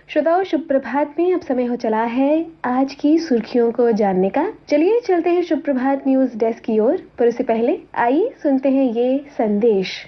श्रोताओं, शुभ प्रभात में अब समय हो चला है आज की सुर्खियों को जानने का। चलिए चलते हैं शुभ प्रभात न्यूज डेस्क की ओर, पर उससे पहले आइए सुनते हैं ये संदेश।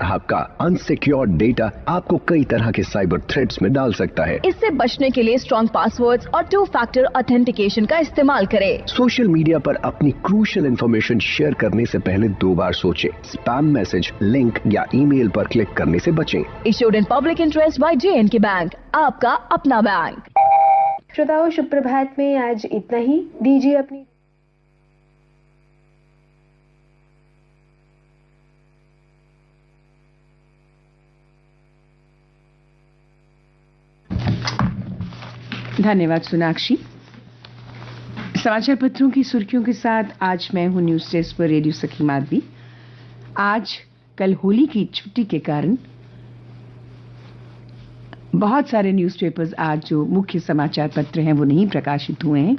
आपका अनसिक्योर्ड डेटा आपको कई तरह के साइबर थ्रेट्स में डाल सकता है। इससे बचने के लिए स्ट्रॉन्ग पासवर्ड्स और 2 फैक्टर ऑथेंटिकेशन का इस्तेमाल करें। सोशल मीडिया पर अपनी क्रूशियल इंफॉर्मेशन शेयर करने से पहले 2 बार सोचें। स्पैम मैसेज, लिंक या ईमेल पर क्लिक करने से बचें। Issued in public interest by J&K bank, आपका अपना बैंक। श्रोताओं, शुभ प्रभात में आज इतना ही। दीजिए अपनी धन्यवाद सोनाक्षी। समाचार पत्रों की सुर्खियों के साथ आज मैं हूं न्यूज डेस्क पर रेडियो सखी माधवी। आज कल होली की छुट्टी के कारण बहुत सारे न्यूज़पेपर्स आज जो मुख्य समाचार पत्र हैं वो नहीं प्रकाशित हुए हैं।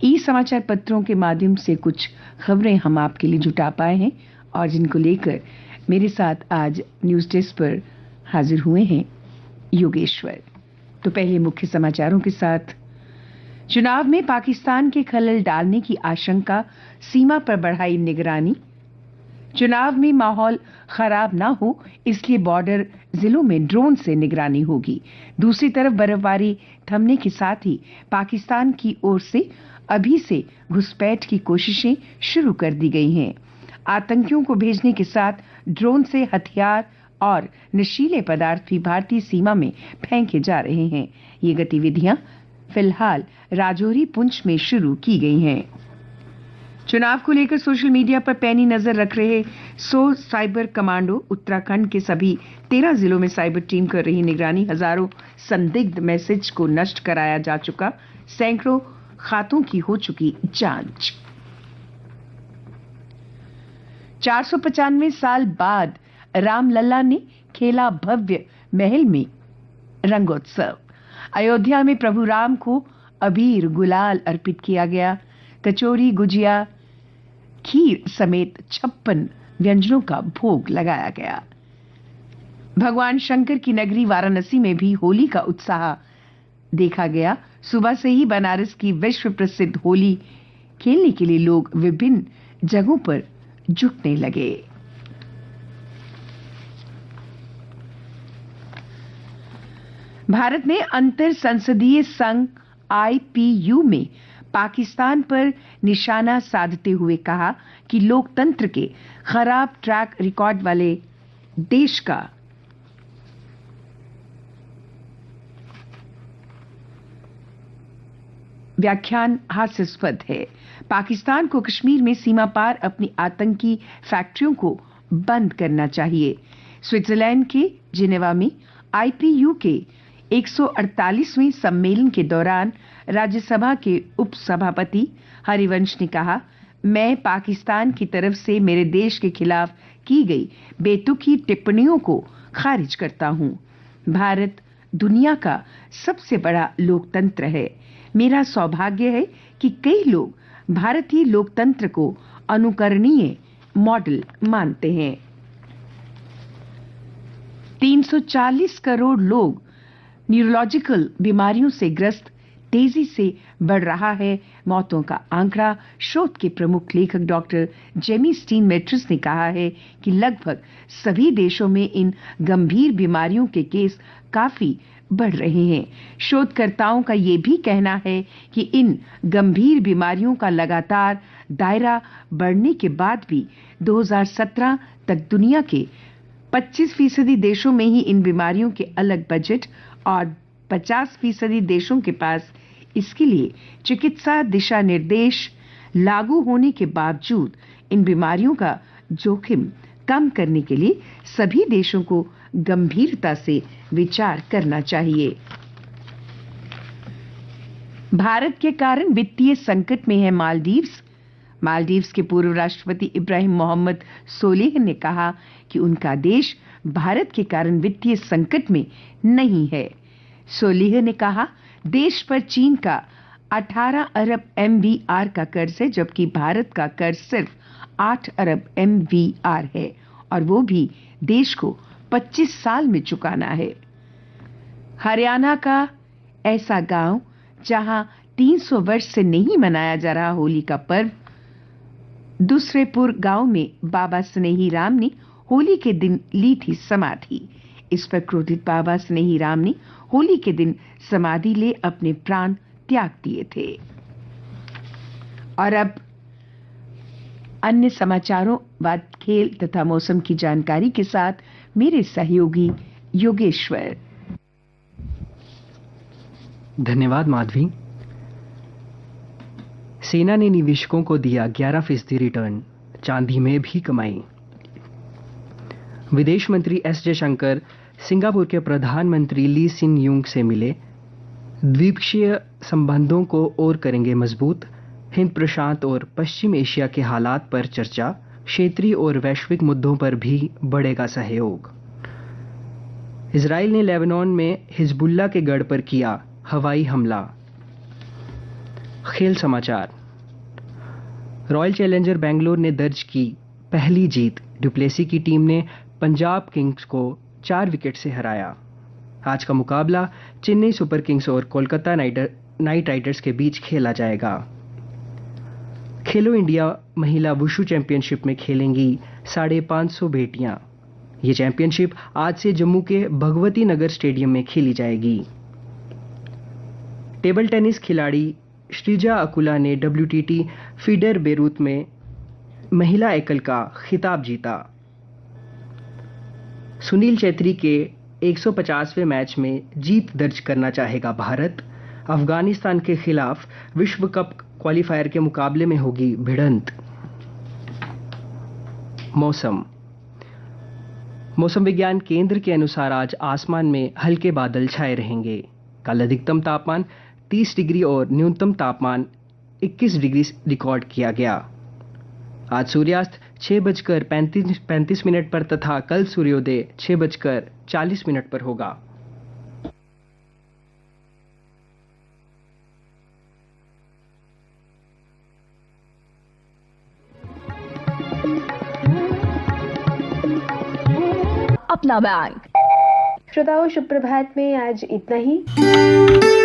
ई समाचार पत्रों के माध्यम से कुछ खबरें हम आपके लिए जुटा पाए हैं और जिनको लेकर मेरे साथ आज न्यूज डेस्क पर हाजिर हुए हैं योगेश्वर। तो पहले मुख्य समाचारों के साथ, चुनाव में पाकिस्तान के खलल डालने की आशंका, सीमा पर बढ़ाई निगरानी। चुनाव में माहौल खराब ना हो इसलिए बॉर्डर जिलों में ड्रोन से निगरानी होगी। दूसरी तरफ बर्फबारी थमने के साथ ही पाकिस्तान की ओर से अभी से घुसपैठ की कोशिशें शुरू कर दी गई हैं। आतंकियों को भेजने के साथ ड्रोन से हथियार और नशीले पदार्थ भी भारतीय सीमा में फेंके जा रहे हैं। ये गतिविधियां फिलहाल राजौरी, पुंछ में शुरू की गई हैं। चुनाव को लेकर सोशल मीडिया पर पैनी नजर रख रहे 100 साइबर कमांडो। उत्तराखंड के सभी 13 जिलों में साइबर टीम कर रही निगरानी। हजारों संदिग्ध मैसेज को नष्ट कराया जा चुका। सैकड़ों खातों की हो चुकी जांच। 495 साल बाद रामलला ने खेला भव्य महल में रंगोत्सव। अयोध्या में प्रभु राम को अबीर गुलाल अर्पित किया गया। कचौरी, गुजिया, खीर समेत 56 व्यंजनों का भोग लगाया गया। भगवान शंकर की नगरी वाराणसी में भी होली का उत्साह देखा गया। सुबह से ही बनारस की विश्व प्रसिद्ध होली खेलने के लिए लोग विभिन्न जगहों पर जुटने लगे। भारत ने अंतर संसदीय संघ IPU में पाकिस्तान पर निशाना साधते हुए कहा कि लोकतंत्र के खराब ट्रैक रिकॉर्ड वाले देश का व्याख्यान हास्यास्पद है। पाकिस्तान को कश्मीर में सीमा पार अपनी आतंकी फैक्ट्रियों को बंद करना चाहिए। स्विट्जरलैंड के जिनेवा में IPU के 148वें सम्मेलन के दौरान राज्यसभा के उपसभापति हरिवंश ने कहा, मैं पाकिस्तान की तरफ से मेरे देश के खिलाफ की गई बेतुकी टिप्पणियों को खारिज करता हूं। भारत दुनिया का सबसे बड़ा लोकतंत्र है। मेरा सौभाग्य है कि कई लोग भारतीय लोकतंत्र को अनुकरणीय मॉडल मानते हैं। 340 करोड़ लोग न्यूरोलॉजिकल बीमारियों से ग्रस्त, तेजी से बढ़ रहा है मौतों का आंकड़ा। शोध के प्रमुख लेखक डॉक्टर जेमी स्टीन मैट्रिस ने कहा है कि लगभग सभी देशों में इन गंभीर बीमारियों के केस काफी बढ़ रहे हैं। शोधकर्ताओं का ये भी कहना है कि इन गंभीर बीमारियों का लगातार दायरा बढ़ने के बाद भी 2017 तक दुनिया के 25% देशों में ही इन बीमारियों के अलग बजट और 50% देशों के पास इसके लिए चिकित्सा दिशा निर्देश लागू होने के बावजूद इन बीमारियों का जोखिम कम करने के लिए सभी देशों को गंभीरता से विचार करना चाहिए। भारत के कारण वित्तीय संकट में है मालदीव्स। मालदीव्स के पूर्व राष्ट्रपति इब्राहिम मोहम्मद सोलिह ने कहा कि उनका देश भारत के कारण वित्तीय संकट में नहीं है। सोलिह ने कहा, देश पर चीन का 18 अरब MVR का कर्ज है, जबकि भारत का कर्ज सिर्फ 8 अरब MVR है और वो भी देश को 25 साल में चुकाना है। हरियाणा का ऐसा गांव जहां 300 वर्ष से नहीं मनाया जा रहा होली का पर्व, दूसरेपुर गांव में बाबा स्नेही राम ने होली के दिन ली थी समाधि। इस पर क्रोधित बाबा स्नेही राम ने होली के दिन समाधि ले अपने प्राण त्याग दिए थे। और अब अन्य समाचारों बाद खेल तथा मौसम की जानकारी के साथ मेरे सहयोगी योगेश्वर। धन्यवाद माधवी। सेना ने निवेशकों को दिया 11% रिटर्न, चांदी में भी कमाई। विदेश मंत्री एस जयशंकर सिंगापुर के प्रधानमंत्री ली सिन यूंग से मिले। द्विपक्षीय संबंधों को और करेंगे मजबूत। हिंद प्रशांत और पश्चिम एशिया के हालात पर चर्चा। क्षेत्रीय और वैश्विक मुद्दों पर भी बढ़ेगा सहयोग। इजराइल ने लेबनान में हिजबुल्लाह के गढ़ पर किया हवाई हमला। खेल समाचार। रॉयल चैलेंजर बेंगलोर ने दर्ज की पहली जीत। डुप्लेसी की टीम ने पंजाब किंग्स को 4 विकेट से हराया। आज का मुकाबला चेन्नई सुपर किंग्स और कोलकाता नाइट राइडर्स के बीच खेला जाएगा। खेलो इंडिया महिला वुशु चैंपियनशिप में खेलेंगी 550 बेटियां। ये चैंपियनशिप आज से जम्मू के भगवती नगर स्टेडियम में खेली जाएगी। टेबल टेनिस खिलाड़ी श्रीजा अकुला ने WTT फीडर बेरूत में महिला एकल का खिताब जीता। सुनील चेत्री के 150वें मैच में जीत दर्ज करना चाहेगा भारत। अफगानिस्तान के खिलाफ विश्व कप क्वालिफायर के मुकाबले में होगी भिड़ंत। मौसम विज्ञान केंद्र के अनुसार आज आसमान में हल्के बादल छाए रहेंगे। कल अधिकतम तापमान 30 डिग्री और न्यूनतम तापमान 21 डिग्री रिकॉर्ड किया गया। आज सूर्यास्त 6:35 पर तथा कल सूर्योदय 6:40 पर होगा। अपना बैंक। श्रोताओं, शुभ प्रभात में आज इतना ही।